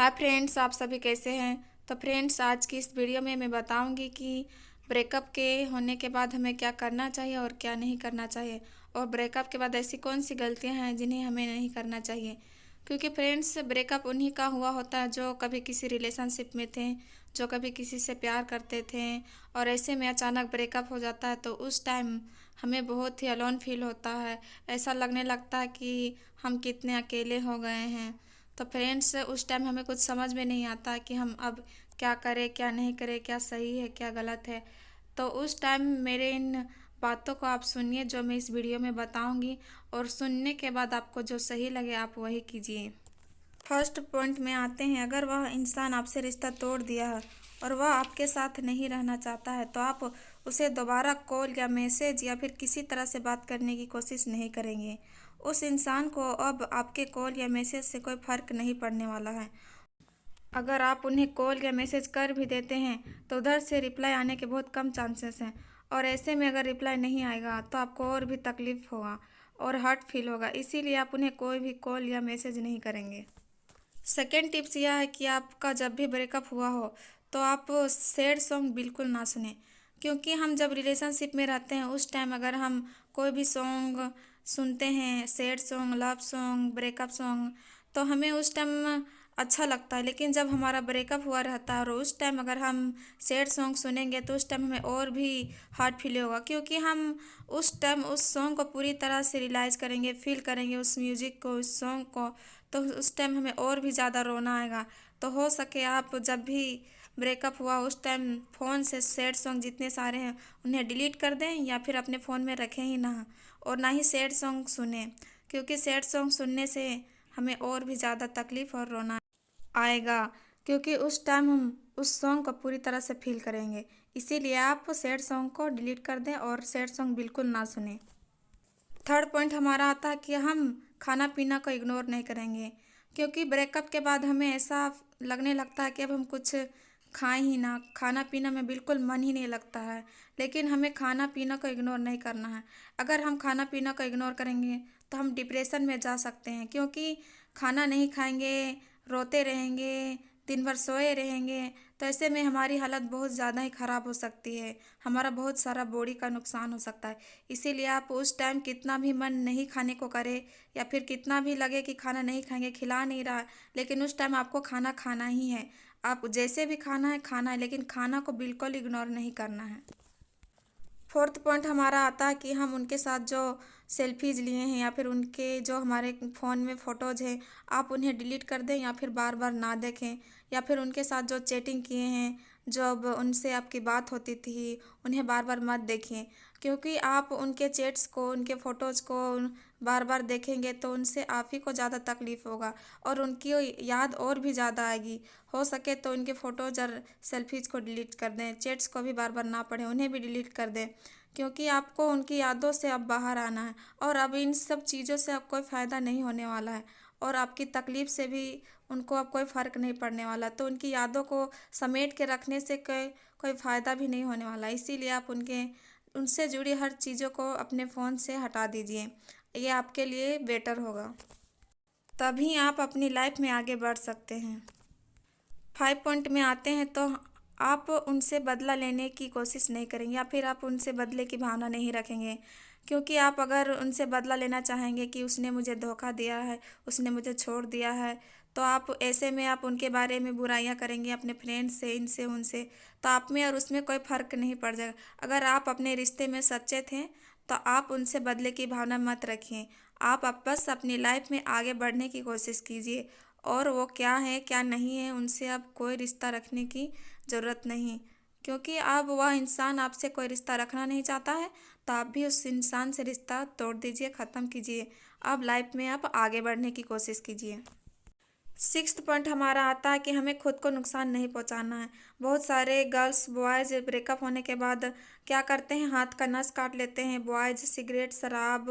Hi friends, आप सभी कैसे हैं। तो फ्रेंड्स, आज की इस वीडियो में मैं बताऊंगी कि ब्रेकअप के होने के बाद हमें क्या करना चाहिए और क्या नहीं करना चाहिए, और ब्रेकअप के बाद ऐसी कौन सी गलतियां हैं जिन्हें हमें नहीं करना चाहिए। क्योंकि फ्रेंड्स, ब्रेकअप उन्हीं का हुआ होता है जो कभी किसी रिलेशनशिप में थे, जो कभी किसी से प्यार करते थे, और ऐसे में अचानक ब्रेकअप हो जाता है तो उस टाइम हमें बहुत ही अलोन फील होता है। ऐसा लगने लगता है कि हम कितने अकेले हो गए हैं। तो फ्रेंड्स, उस टाइम हमें कुछ समझ में नहीं आता कि हम अब क्या करें क्या नहीं करें, क्या सही है क्या गलत है। तो उस टाइम मेरे इन बातों को आप सुनिए जो मैं इस वीडियो में बताऊंगी, और सुनने के बाद आपको जो सही लगे आप वही कीजिए। फर्स्ट पॉइंट में आते हैं, अगर वह इंसान आपसे रिश्ता तोड़ दिया है और वह आपके साथ नहीं रहना चाहता है तो आप उसे दोबारा कॉल या मैसेज या फिर किसी तरह से बात करने की कोशिश नहीं करेंगे। उस इंसान को अब आपके कॉल या मैसेज से कोई फर्क नहीं पड़ने वाला है। अगर आप उन्हें कॉल या मैसेज कर भी देते हैं तो उधर से रिप्लाई आने के बहुत कम चांसेस हैं, और ऐसे में अगर रिप्लाई नहीं आएगा तो आपको और भी तकलीफ होगा और हर्ट फील होगा, इसीलिए आप उन्हें कोई भी कॉल या मैसेज नहीं करेंगे। सेकेंड टिप्स यह है कि आपका जब भी ब्रेकअप हुआ हो तो आप सैड सॉन्ग बिल्कुल ना सुने। क्योंकि हम जब रिलेशनशिप में रहते हैं उस टाइम अगर हम कोई भी सॉन्ग सुनते हैं, sad song, love song, breakup song, तो हमें उस टाइम अच्छा लगता है। लेकिन जब हमारा ब्रेकअप हुआ रहता है और उस टाइम अगर हम सैड सॉन्ग सुनेंगे तो उस टाइम हमें और भी हार्ड फील होगा, क्योंकि हम उस टाइम उस सॉन्ग को पूरी तरह से रियलाइज़ करेंगे, फील करेंगे उस म्यूज़िक को, उस सॉन्ग को। तो उस टाइम हमें और भी ज़्यादा रोना आएगा। तो हो सके आप जब भी ब्रेकअप हुआ उस टाइम फ़ोन से सैड सॉन्ग जितने सारे हैं उन्हें डिलीट कर दें, या फिर अपने फ़ोन में रखें ही ना, और ना ही सैड सॉन्ग सुने। क्योंकि सैड सॉन्ग सुनने से हमें और भी ज़्यादा तकलीफ़ और रोना आएगा, क्योंकि उस टाइम हम उस सॉन्ग को पूरी तरह से फील करेंगे। इसीलिए आप सैड सॉन्ग को डिलीट कर दें और सैड सॉन्ग बिल्कुल ना सुनें। थर्ड पॉइंट हमारा आता है कि हम खाना पीना को इग्नोर नहीं करेंगे। क्योंकि ब्रेकअप के बाद हमें ऐसा लगने लगता है कि अब हम कुछ खाएं ही ना, खाना पीना में बिल्कुल मन ही नहीं लगता है। लेकिन हमें खाना पीना को इग्नोर नहीं करना है। अगर हम खाना पीना को इग्नोर करेंगे तो हम डिप्रेशन में जा सकते हैं, क्योंकि खाना नहीं खाएंगे, रोते रहेंगे, दिन भर सोए रहेंगे, तो ऐसे में हमारी हालत बहुत ज़्यादा ही ख़राब हो सकती है, हमारा बहुत सारा बॉडी का नुकसान हो सकता है। इसीलिए आप उस टाइम कितना भी मन नहीं खाने को करे, या फिर कितना भी लगे कि खाना नहीं खाएंगे, खिला नहीं रहा, लेकिन उस टाइम आपको खाना खाना ही है। आप जैसे भी खाना है, लेकिन खाना को बिल्कुल इग्नोर नहीं करना है। फोर्थ पॉइंट हमारा आता है कि हम उनके साथ जो सेल्फीज लिए हैं या फिर उनके जो हमारे फ़ोन में फ़ोटोज़ हैं आप उन्हें डिलीट कर दें, या फिर बार बार ना देखें। या फिर उनके साथ जो चैटिंग किए हैं, जब उनसे आपकी बात होती थी, उन्हें बार बार मत देखें। क्योंकि आप उनके चैट्स को, उनके फ़ोटोज़ को बार बार देखेंगे तो उनसे आप ही को ज़्यादा तकलीफ़ होगा, और उनकी याद और भी ज़्यादा आएगी। हो सके तो उनके फ़ोटोज़ और सेल्फीज़ को डिलीट कर दें, चैट्स को भी बार बार ना पढ़ें, उन्हें भी डिलीट कर दें। क्योंकि आपको उनकी यादों से अब बाहर आना है, और अब इन सब चीज़ों से अब कोई फ़ायदा नहीं होने वाला है, और आपकी तकलीफ़ से भी उनको अब कोई फ़र्क नहीं पड़ने वाला। तो उनकी यादों को समेट के रखने से कोई कोई फ़ायदा भी नहीं होने वाला। इसीलिए आप उनसे जुड़ी हर चीज़ों को अपने फ़ोन से हटा दीजिए, ये आपके लिए बेटर होगा। तभी आप अपनी लाइफ में आगे बढ़ सकते हैं। 5 पॉइंट में आते हैं, तो आप उनसे बदला लेने की कोशिश नहीं करेंगे, या फिर आप उनसे बदले की भावना नहीं रखेंगे। क्योंकि आप अगर उनसे बदला लेना चाहेंगे कि उसने मुझे धोखा दिया है, उसने मुझे छोड़ दिया है, तो आप ऐसे में आप उनके बारे में बुराइयां करेंगे अपने फ्रेंड्स से, इनसे उनसे, तो आप में और उसमें कोई फ़र्क नहीं पड़ जाएगा। अगर आप अपने रिश्ते में सच्चे थे तो आप उनसे बदले की भावना मत रखिए। आप बस अपनी लाइफ में आगे बढ़ने की कोशिश कीजिए, और वो क्या है क्या नहीं है उनसे अब कोई रिश्ता रखने की ज़रूरत नहीं। क्योंकि अब वह इंसान आपसे कोई रिश्ता रखना नहीं चाहता है, तो आप भी उस इंसान से रिश्ता तोड़ दीजिए, ख़त्म कीजिए। अब लाइफ में आप आगे बढ़ने की कोशिश कीजिए। सिक्स्थ पॉइंट हमारा आता है कि हमें खुद को नुकसान नहीं पहुंचाना है। बहुत सारे गर्ल्स बॉयज़ ब्रेकअप होने के बाद क्या करते हैं, हाथ का नस काट लेते हैं, बॉयज़ सिगरेट शराब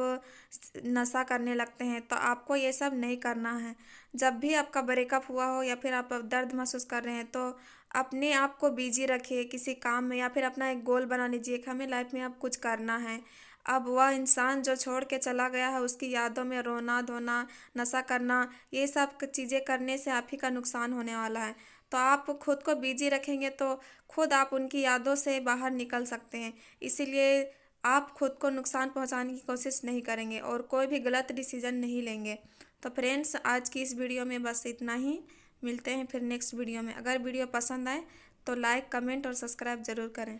नशा करने लगते हैं। तो आपको ये सब नहीं करना है। जब भी आपका ब्रेकअप हुआ हो या फिर आप दर्द महसूस कर रहे हैं तो अपने आप को बिजी रखिए किसी काम में, या फिर अपना एक गोल बना लीजिए कि हमें लाइफ में अब कुछ करना है। अब वह इंसान जो छोड़ के चला गया है उसकी यादों में रोना धोना, नशा करना, ये सब चीज़ें करने से आप ही का नुकसान होने वाला है। तो आप खुद को बिजी रखेंगे तो खुद आप उनकी यादों से बाहर निकल सकते हैं। इसीलिए आप खुद को नुकसान पहुंचाने की कोशिश नहीं करेंगे और कोई भी गलत डिसीजन नहीं लेंगे। तो फ्रेंड्स, आज की इस वीडियो में बस इतना ही। मिलते हैं फिर नेक्स्ट वीडियो में। अगर वीडियो पसंद आए तो लाइक, कमेंट और सब्सक्राइब ज़रूर करें।